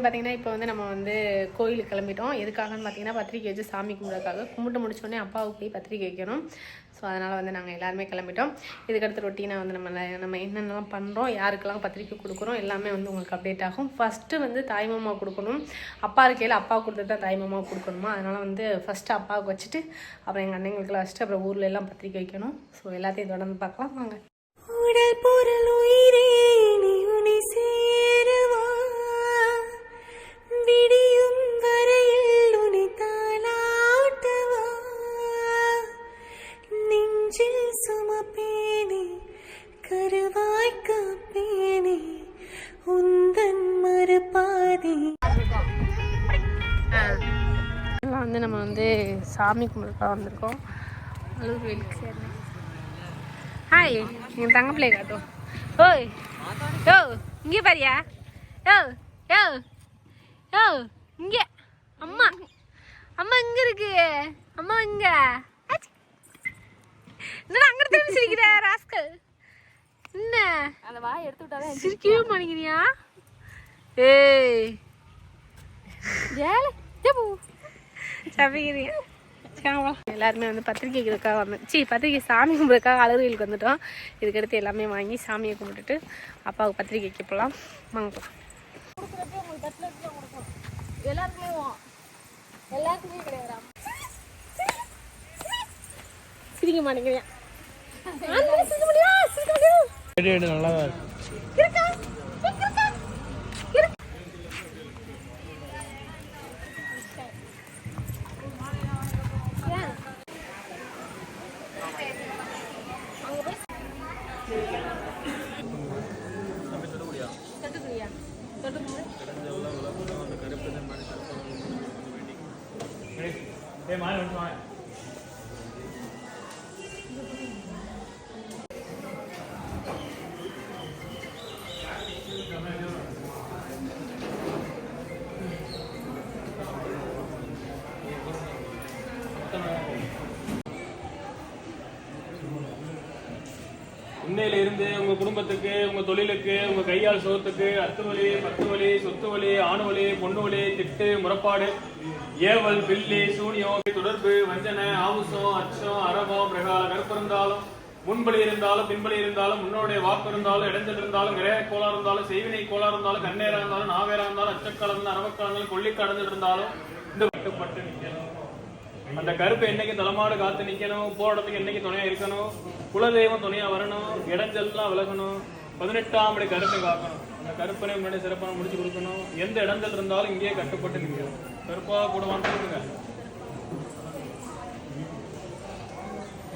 பார்த்தீங்கன்னா இப்போ வந்து நம்ம வந்து கோயிலுக்கு கிளம்பிட்டோம். எதுக்காகன்னு பார்த்தீங்கன்னா பத்திரிக்கை வச்சு சாமி கும்பிட்றதுக்காக. கும்பிட்டு முடிச்சோடனே அப்பாவுக்கு போய் பத்திரிக்கை வைக்கணும். ஸோ அதனால் வந்து நாங்கள் எல்லாருமே கிளம்பிட்டோம். இதுக்கடுத்து ரொட்டீனாக வந்து நம்ம என்னென்னலாம் பண்ணுறோம், யாருக்கெல்லாம் பத்திரிக்கை கொடுக்குறோம் எல்லாமே வந்து உங்களுக்கு அப்டேட் ஆகும். ஃபஸ்ட்டு வந்து தாய்மாமா கொடுக்கணும். அப்பா இருக்கையில் அப்பா கொடுத்துட்டு தான் தாய்மாமா கொடுக்கணுமா, அதனால் வந்து ஃபஸ்ட்டு அப்பாவுக்கு வச்சுட்டு அப்புறம் எங்கள் அண்ணங்களுக்குலாம் வச்சுட்டு அப்புறம் ஊரில் எல்லாம் பத்திரிக்கை வைக்கணும். ஸோ எல்லாத்தையும் தொடர்ந்து பார்க்கலாம் வாங்க. உடல் பொருள் உயிரே நீ உனி சேரவா, விடியும் வரையில் உனி தாளாட்டவா, நெஞ்சில் சுமப்பேனே கருவாய் காப்பேனே உந்தன் மறுபாதே. வந்து நம்ம வந்து சாமி கும்பிட்டு வந்திருக்கோம். அழுகு கோயிலுக்கு சேர்ந்தேன். ஹாய், என் தங்க பிள்ளை காட்டும். ஓய் யோ இங்கே பாரியா, யோ யோ யோ இங்கே அம்மா அம்மா இங்கே இருக்கு, அம்மா இங்கே என்ன அங்கே திரும்பி சிரிக்கிற ராஸ்கல், என்ன அந்த வாய் எடுத்து விட்டாதான் சிரிக்கவே மாட்டேங்கிறியா? ஏய் ஏலே சபிக்கிறீங்க. எல்லாருமே வந்து பத்திரிக்கைகளுக்காக பத்திரிக்கை சாமி கும்பிட்றதுக்காக அழகுகளுக்கு வந்துட்டோம். இதுக்கடுத்து எல்லாமே வாங்கி சாமியை கும்பிட்டுட்டு அப்பாவுக்கு பத்திரிக்கைக்கு போகலாம். வாங்கலாம். எல்லாருக்குமே கிடையாது. சிரிக்க மாட்டேங்கிறேன். நல்லா இன்னையில இருந்து உங்க குடும்பத்துக்கு, உங்க தொழிலுக்கு, உங்க கையால் சோத்துக்கு அத்துவலி, பத்துவலி, சொத்துவலி, ஆணுவலி, பொண்ணுவலி, திட்டு, முறப்பாடு, ஏவல், பில்லி, சூனியம், தொடர்பு, வஞ்சனை, ஆவுசம், அச்சம், அரபம், பிரகால கருப்பு இருந்தாலும், முன்பலி இருந்தாலும், பின்பலி இருந்தாலும், முன்னோடைய வாக்கு இருந்தாலும், இடைஞ்சல் இருந்தாலும், கிரக கோளா இருந்தாலும், செய்வினை கோளா இருந்தாலும், கண்ணேரா இருந்தாலும், நாவேரா இருந்தாலும், அச்சக்கலந்து அரவக்கலந்து கொள்ளி கடந்து இருந்தாலும் இந்த கட்டுப்பட்டு நிக்கணும். அந்த கருப்பு என்னைக்கு தலைமாடு காத்து நிக்கணும். போராட்டத்துக்கு என்னைக்கு துணையா இருக்கணும். குலதெய்வம் துணையா வரணும். இடைஞ்சல்லாம் விலகணும். 18ஆம் படி கருப்பை காக்கணும். அந்த கருப்பனை முன்னாடி சிறப்பான முடிச்சு கொடுக்கணும். எந்த இடைஞ்சல் இருந்தாலும் இங்கேயே கட்டுப்பட்டு நிற்கணும். கருப்பா கூட வந்துருக்குங்க.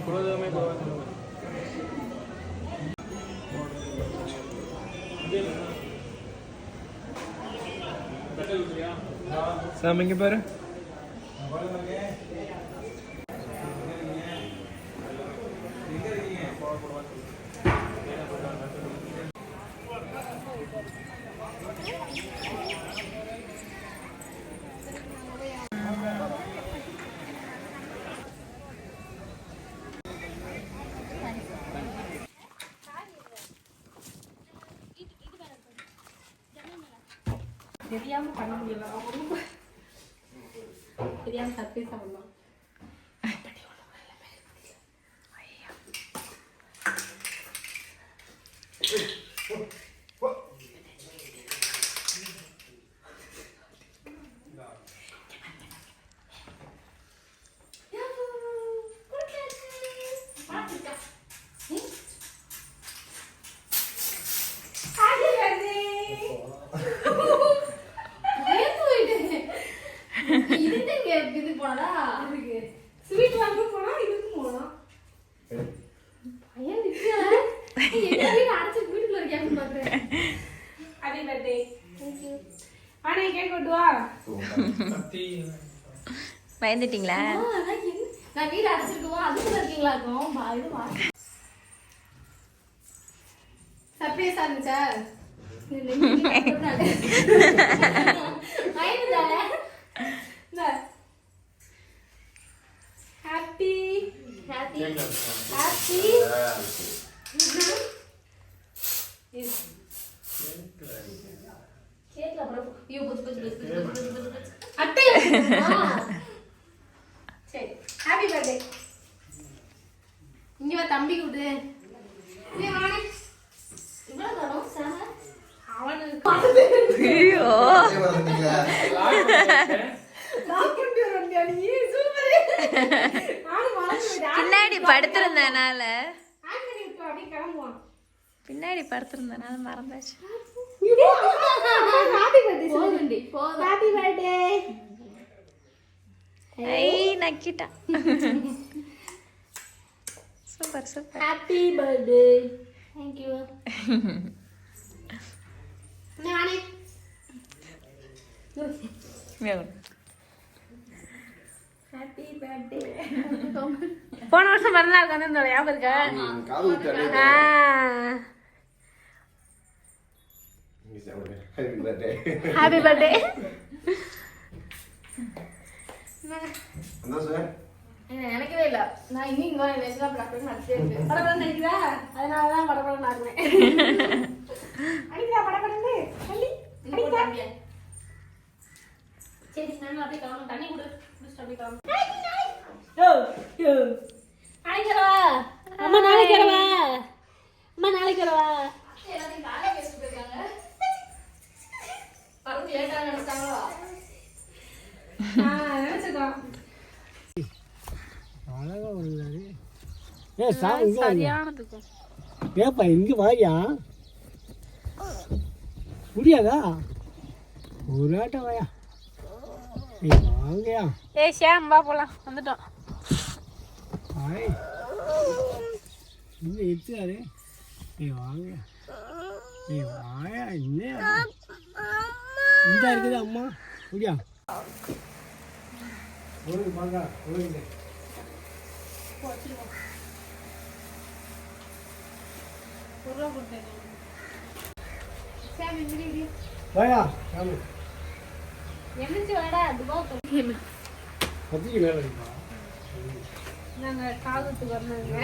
குலதெய்வமே சாமிங்க பாரு. தெரியாம பண்ண முடியல, தெரியாம சர்ப்ரைஸா பண்ணலாம். ஸ்வீட் வாங்க போனா இதுக்கு போலாம். பையன் அடைச்சு வீட்டுக்குள்ள இருக்கேன் பாக்குறேன். Happy birthday. Thank you. ஆனா கேக் கொண்டு வா. பயந்துட்டீங்களா? நான் வீடு அடைச்சிருக்கோம், அதுக்குள்ள இருக்கீங்களா இருக்கும். இது வா. சர்ப்ரைஸா இருந்துச்சா? Happy happy happy. கேட்கல அப்புறம் ஐயோ புச்சு புச்சு சரி ஹாப்பி பர்த்டே. இங்க வா தம்பி கூடு. இவ்வளவு தரம் சார் அவனுக்கு ஐயோ பின்னாடி படுத்திருந்தனால பின்னாடி படுத்திருந்தனால மறந்தாச்சு. ஐ நக்கிட்டா. Super super. Happy birthday. Thank you. நானே ஹாப்பி பர்த்டே. போன வருஷம் பிறந்தநாள் வந்து இந்த ஞாபகம் இருக்கா? Happy birthday. நினைக்கவே இல்லை நான் இன்னும் இங்கே வயசுலாம் படப்படம் நினைக்கிறா அதனால தான் படப்படம் ஆகுவேன். அடிக்கிறா படப்படந்து சரி நானும் அப்படியே கிளம்பும் தண்ணி கொடு குடிச்சிட்டு அப்படியே கிளம்பும். நாளைக்கு வரவா அம்மா? நாளைக்கு வரவா அம்மா? நாளைக்கு வரவா? எல்லாத்தையும் காலையில் பேசிட்டு போயிருக்காங்க. பரவாயில்ல லேட்டாக நினைச்சாங்களோ? நினைச்சிருக்கோம். அழகா வருகிறாரு. ஏப்பா இங்க வாயா முடியாதா? ஒரு ஆட்டம் வாயா. வாங்கயா. ஏய் ஷாம் வா போலாம் வந்துட்டோம். ஹாய் இன்னும் எத்தாரு. வாங்க வாயா. இன்னும் இந்த இருக்குது அம்மா முடியா ஒழுங்கு பாங்க ஒழுங்கு. வாயா என்னச்சு வாடா துபா பத்திரிக்கை மேலே இருக்கா? நாங்க காலத்துக்கு வரணுங்க.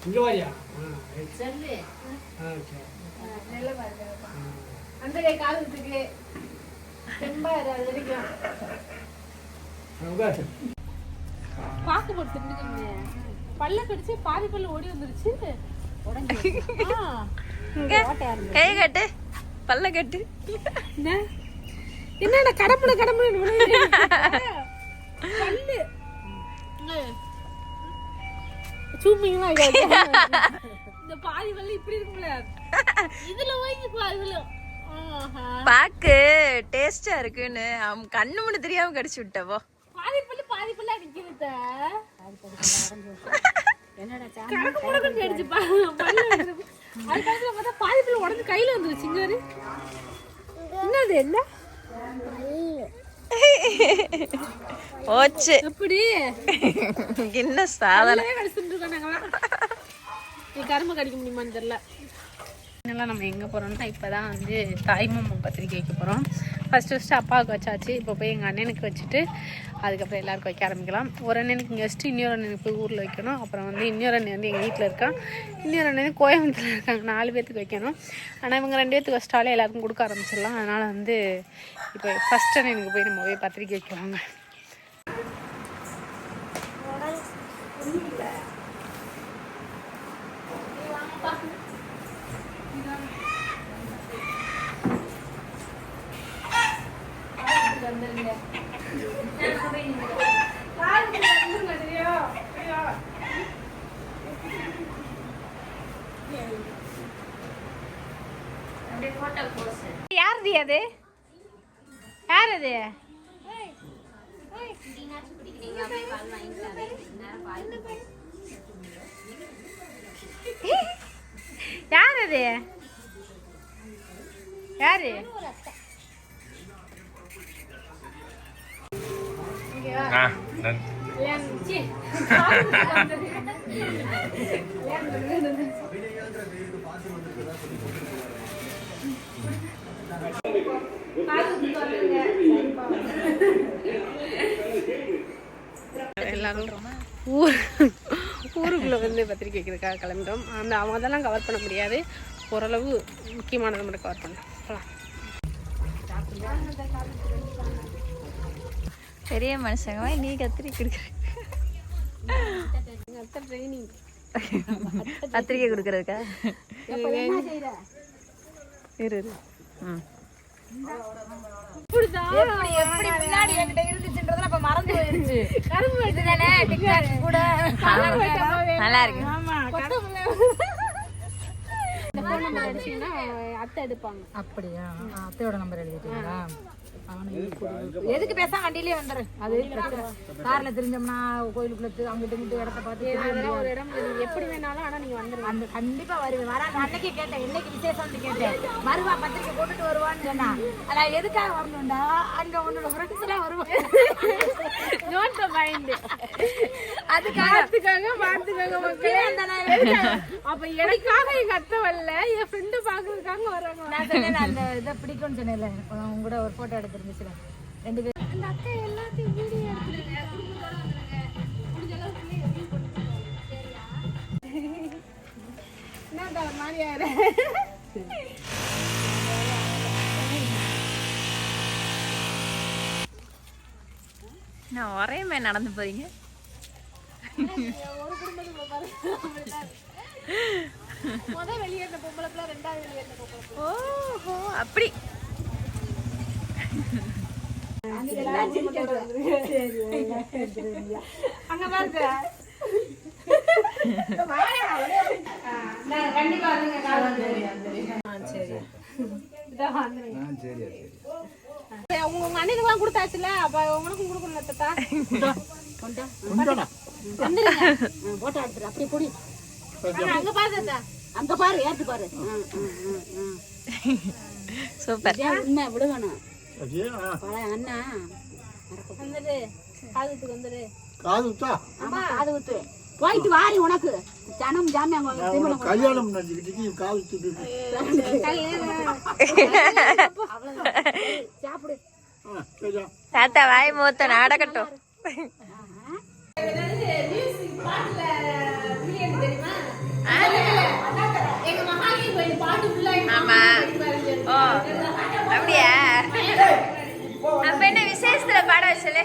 இங்க வாயா. அந்த காலத்துக்கு செம்பா அது வரைக்கும் பாக்கு போட்டு பல்ல கடிச்சு பாதி பல்ல ஓடி வந்துருச்சு. கை கட்டு பல்ல கட்டு. என்னடா கடம்புல பல்லு சூமிங்களா இந்த பாதி பல்லு இப்படி இருக்கும்ல இதுல வாங்கி பாதி பல்லு பாக்கு டேஸ்டா இருக்குன்னு அவன் கண்ணு முன்னு தெரியாம கடிச்சு விட்டவோ. பாதி பல்லு அடிக்கிறது என்னடா கணக்கு முடக்கு அடிச்சு பல்லு அதுக்காக பார்த்தா பாதி பல்லு உடஞ்சு கையில வந்துருச்சுங்க. என்னது என்ன ஓச்சு எப்படி என்ன சாதனை. கடிச்சுட்டு இருக்கோம் நாங்களாம். நீ கரும்பு கடிக்க முடியுமான்னு தெரியல. இதெல்லாம் நம்ம எங்கே போகிறோம்னா இப்போ தான் வந்து தாய்மாமன் பத்திரிக்கை வைக்க போகிறோம். ஃபஸ்ட்டு அப்பாவுக்கு வச்சாச்சு. இப்போ போய் எங்கள் அண்ணனுக்கு வச்சுட்டு அதுக்கப்புறம் எல்லாருக்கும் வைக்க ஆரம்பிக்கலாம். ஒரு அண்ணனுக்கு இங்கே வச்சுட்டு இன்னொரு அண்ணனுக்கு போய் ஊரில் வைக்கணும். அப்புறம் வந்து இன்னொரு அண்ணன் வந்து எங்கள் வீட்டில் இருக்கான். இன்னொரு அண்ணன் கோயம்புத்தூரில் இருக்காங்க. 4 பேர்த்துக்கு வைக்கணும். ஆனால் இவங்க 2 பேர்த்துக்கு வச்சிட்டாலே எல்லாருக்கும் கொடுக்க ஆரம்பிச்சிடலாம். அதனால் வந்து இப்போ ஃபஸ்ட் அண்ணனுக்கு போய் நம்ம போய் பத்திரிக்கை வைக்குவாங்க. யாருது அது? யார் அது? யார் அது? யாரு? எல்லாரும் ஊருக்கு ஊரில் வந்து பத்திரிக்கை வைக்கிறதுக்காக கிளம்பிட்டோம். அவங்க அதெல்லாம் கவர் பண்ண முடியாது, ஓரளவு முக்கியமானதை மட்டும் கவர் பண்ணலாம். போகலாம். பெரிய மனுஷங்க நீ கத்திரி கொடுக்குற ட்ரைனிங் பத்திரிக்கை கொடுக்கறதுக்கா? இரு நல்லா இருக்கு. அத்தை எடுப்பாங்க. அப்படியா? அத்தையோட நம்பர் எழுதிட்டீங்களா? எதுக்கு பேச வண்டியிலே வந்துரு. அது கார்ல தெரிஞ்சோம்னா கோயிலுக்குள்ள அங்கிட்டு இங்கிட்டு இடத்த பார்த்து ஒரு இடம் எப்படி வேணாலும், ஆனா நீங்க வந்துருங்க. அந்த கண்டிப்பா வருவேன். வர அன்னைக்கு கேட்டேன், இன்னைக்கு விசேஷம்னு கேட்டேன். மறுவா பத்திரிக்கை போட்டுட்டு வருவான்னு சொன்னா, ஆனா எதுக்காக வரணும்டா, அங்க உன்னோட ஃப்ரெண்ட்ஸ் எல்லாம் வருவாங்க. Note the mind. அதுக்காக அப்ப எனக்காக எங்க அத்தை வரல, என் ஃப்ரெண்டு பாக்குறதுக்காக வராங்க. நான் சொன்னேன் அந்த இதை பிடிக்கும்னு சொன்னேன்ல, உங்க கூட ஒரு போட்டோ எடுத்துருந்துச்சுல 2 பேரும். அந்த அக்கா எல்லாத்தையும் வீடியோ என்னடா ஒரு மாதிரி ஆயிரு. நான் ஒரே மாதிரி நடந்து போறீங்க. ஒரு குடும்பத்துக்கு முதல் வெளியேற்ற பொம்பளை பிள்ளை, 2வது வெளியேற்ற பொம்பளை பிள்ளை. ஓஹோ அப்படி. அங்க பாருங்க. கண்டிப்பா வந்துங்க. சரி இதான் வந்துருங்க. உங்க அண்ணனுக்குலாம் கொடுத்தாச்சுல, அப்ப உனக்கும் கொடுக்கணும். தத்தா போட்டோ எடுத்துரு. அப்படியே பொடி. அங்க பாரு, அங்க பாரு, ஏத்து பாரு. சூப்பர். உண்மை விடுவேணும். அண்ணா வந்துரு, காதுக்கு வந்துரு. ஆமா காது குத்து. போயிட்டு வாரி உனக்கு ஜனம் ஜாமியாங்க கல்யாணம் சாப்பிடு. தாத்தா வாய் மூத்த நாடகட்டும். ஆமா. ஓ அப்படியா? அப்ப என்ன விசேஷத்துல பாட வச்சல?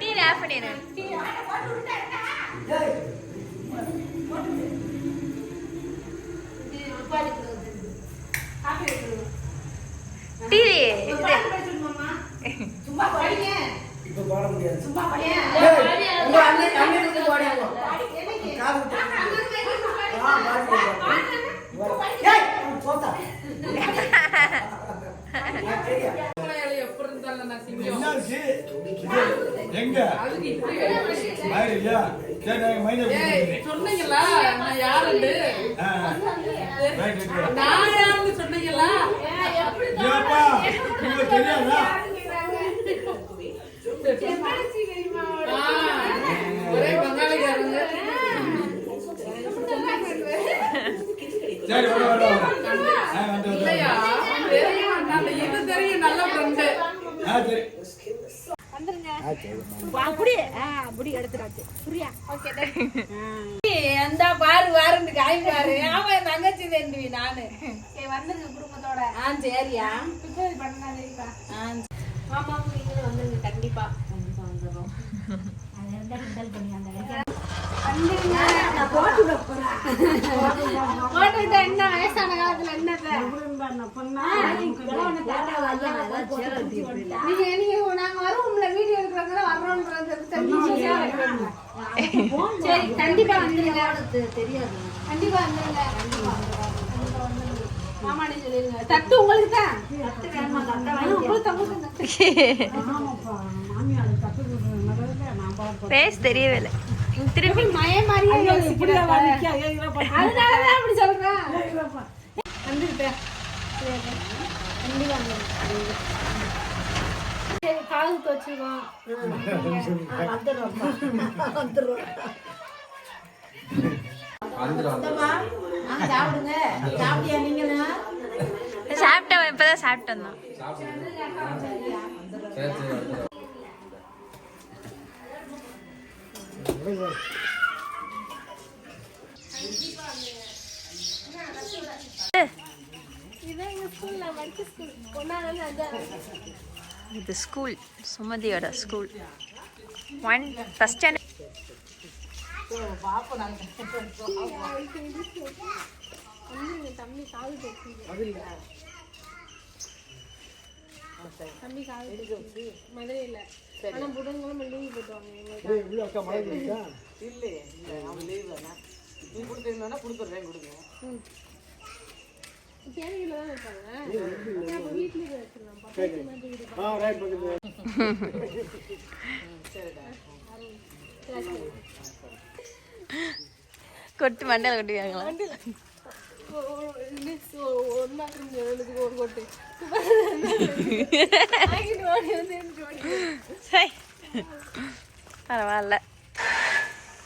டிவி ஆஃப் பண்ணிரு. டிவி சும்மா படிங்க. இப்ப பாட முடியாது. சும்மா படிங்க. உங்க அண்ணனுக்கு போடுங்க. காது எங்க சொன்னீங்களா நான் யாருன்னு? நான் யாருன்னு சொன்னீங்களா? தெரியாதா? ஒரே பங்காளிக்காரங்க. சரி இல்லையா? இது தெரியும், நல்ல ஃப்ரெண்டு. அப்படி அப்படி எடுத்துறாச்சு. புரியா? ஓகே. அந்த பாரு வாருன்னு காய் பாரு. ஆமா தங்கச்சி தம்பி நானு. வந்துருங்க குடும்பத்தோட. சரியா? பிச்சை பண்ணாதீங்க. மாமா நீங்களும் வந்துருங்க. கண்டிப்பா வந்துடும். போட்டுக்கிட்ட என்ன வயசான காலத்துல என்னது நீங்க நாங்க வருவோம்ல வீடியோ எடுக்கிறவங்க வர்றோம்ன்றது சரி கண்டிப்பா வந்துருங்க. தெரியாது. கண்டிப்பா வந்துருங்க. மாமாடி சொல்லிருங்க. தட்டு உங்களுக்கு தான். பேஸ் தெரியவே இல்லை. திருப்பி மய மாதிரியே அதனாலதான் அப்படி சொல்றேன். வந்துருப்பேன். கண்டிப்பா சரி காது வச்சிருக்கோம். சாப்பிடுங்க. சாப்பிட்டியா நீங்களா? சாப்பிட்டோம், இப்பதான் சாப்பிட்டு வந்தோம். இது ஸ்கூல், சுமதியோட ஸ்கூல். 1st standard. மதுரையில் ஆனால் புதன்கிழமை லீவ் போட்டுவாங்க தேவையில் தான் வைப்பாங்க. அப்போ வீட்லேயே வச்சிடலாம். கொட்டு மண்டையில் கொட்டுவாங்களா? ஒரு கொட்டு பரவாயில்ல.